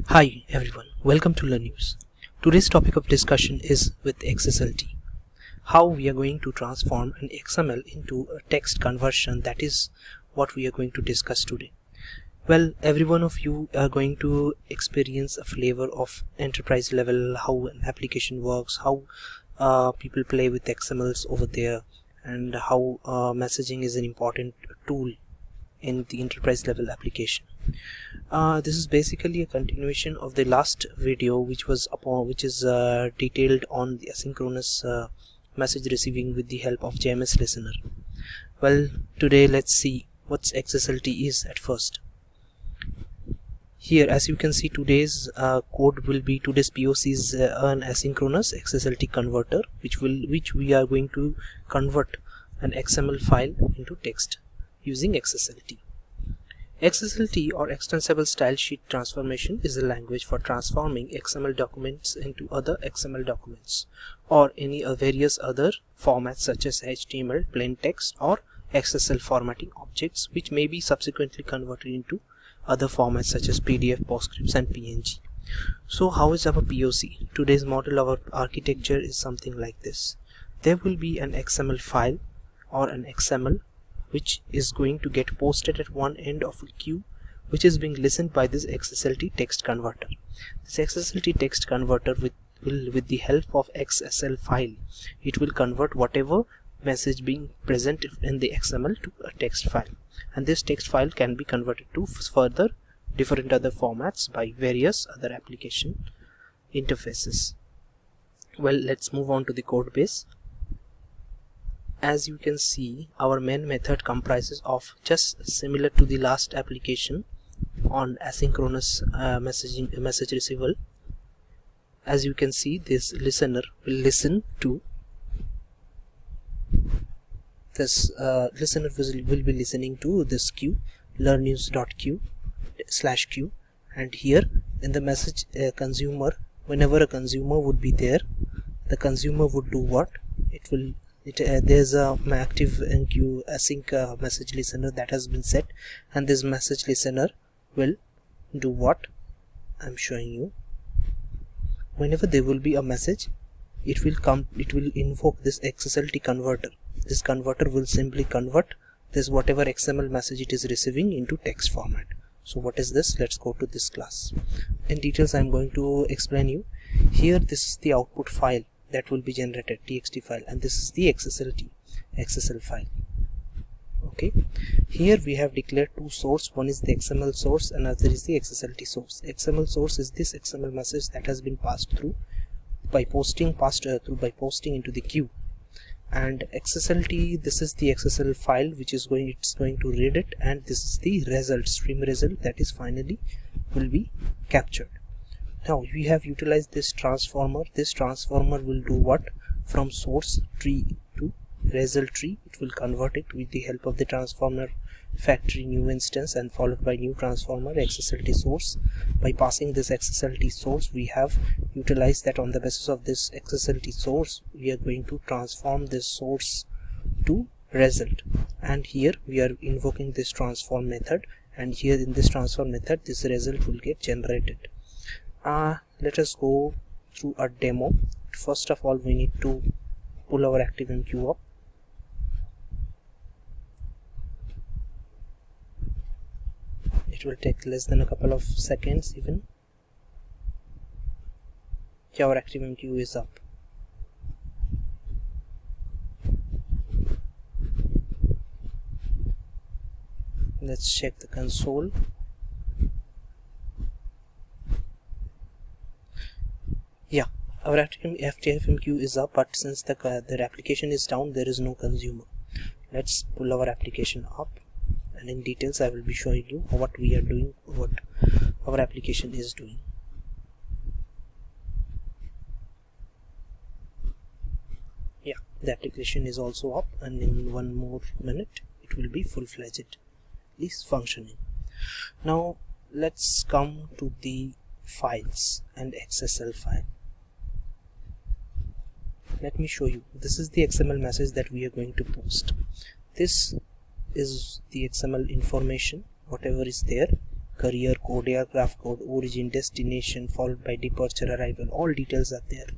Hi everyone, welcome to Learnews. Today's topic of discussion is with Xslt. How we are going to transform an XML into a text conversion, that is what we are going to discuss today. Well, every one of you are going to experience a flavor of enterprise level, how an application works, how people play with XMLs over there, and how messaging is an important tool in the enterprise level application. This is basically a continuation of the last video, which is detailed on the asynchronous message receiving with the help of JMS listener. Well, today let's see what Xslt is at first. Here, as you can see, today's POC is an asynchronous Xslt converter, which we are going to convert an XML file into text using Xslt. Xslt, or Extensible Style Sheet Transformation, is a language for transforming XML documents into other XML documents or any various other formats such as HTML, plain text, or XSL formatting objects, which may be subsequently converted into other formats such as PDF, PostScripts, and PNG. So how is our POC? Today's model of our architecture is something like this. There will be an XML file or an XML which is going to get posted at one end of a queue, which is being listened by this Xslt text converter. This Xslt text converter with the help of XSL file, it will convert whatever message being present in the XML to a text file, and this text file can be converted to further different other formats by various other application interfaces. Well, let's move on to the code base. As you can see, our main method comprises of, just similar to the last application on asynchronous message receival. As you can see, this listener will listen to this will be listening to this queue, learnews.queue/queue, and here in the message consumer, whenever a consumer would be there, the consumer would do what? There's a active enqueue async message listener that has been set, and this message listener will do what I'm showing you. Whenever there will be a message, it will invoke this Xslt converter. This converter will simply convert this whatever XML message it is receiving into text format. So what is this? Let's go to this class. In details I'm going to explain you. Here, this is the output file that will be generated, txt file, and this is the XSL file. Okay, here we have declared two sources. One is the XML source, another is the Xslt source. XML source is this XML message that has been passed through by posting into the queue, and Xslt, this is the XSL file which is going to read it, and this is the stream result that is finally will be captured. Now we have utilized this transformer. This transformer will do what? From source tree to result tree, it will convert it with the help of the transformer factory new instance, and followed by new transformer Xslt source. By passing this Xslt source, we have utilized that on the basis of this Xslt source, we are going to transform this source to result, and here we are invoking this transform method, and here in this transform method this result will get generated. Let us go through a demo. First of all, we need to pull our ActiveMQ up. It will take less than a couple of seconds even. Here our ActiveMQ is up. Let's check the console. Yeah, our ActiveMQ is up, but since the application is down, there is no consumer. Let's pull our application up, and in details I will be showing you what we are doing, what our application is doing. Yeah, the application is also up, and in one more minute it will be full-fledged is functioning. Now let's come to the files and XSL file. Let me show you. This is the XML message that we are going to post. This is the XML information, whatever is there, career code, aircraft code, origin, destination, followed by departure, arrival. All details are there,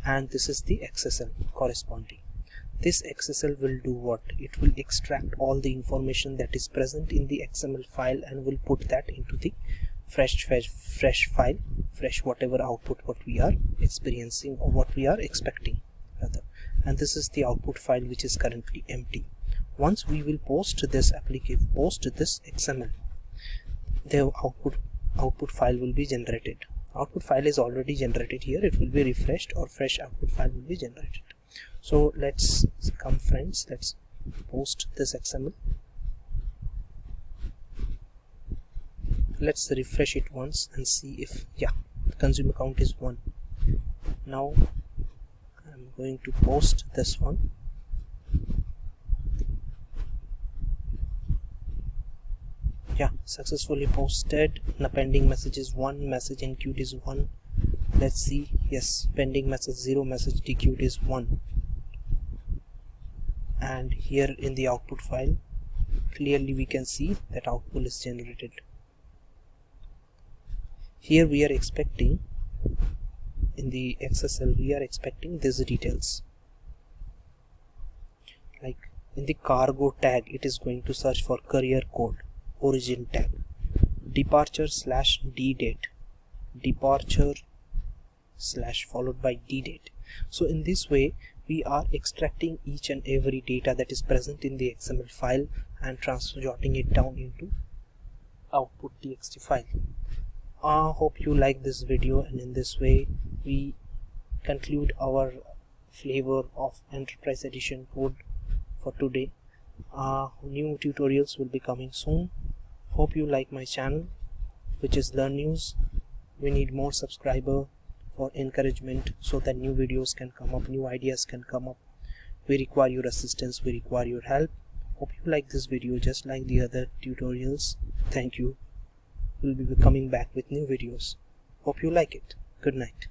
and this is the XSL corresponding. This XSL will do what? It will extract all the information that is present in the XML file and will put that into the fresh file, fresh whatever output what we are experiencing or what we are expecting rather. And this is the output file which is currently empty. Once we will post this XML, the output file will be generated. Output file is already generated here. It will be refreshed or fresh output file will be generated. So let's come friends, let's post this XML. Let's refresh it once and see if the consumer count is 1. Now I'm going to post this one. Successfully posted. Now pending message is 1, message enqueued is 1. Let's see. Yes, pending message 0, message dequeued is 1. And here in the output file clearly we can see that output is generated. Here we are expecting, in the XSL we are expecting these details, like in the cargo tag it is going to search for career code, origin tag, departure / d date, departure / followed by d date. So in this way we are extracting each and every data that is present in the XML file and jotting it down into output txt file. Hope you like this video, and in this way we conclude our flavor of Enterprise Edition code for today. New tutorials will be coming soon. Hope you like my channel, which is Learnews. We need more subscriber for encouragement so that new videos can come up, new ideas can come up. We require your assistance, we require your help. Hope you like this video just like the other tutorials. Thank you. We'll be coming back with new videos. Hope you like it. Good night.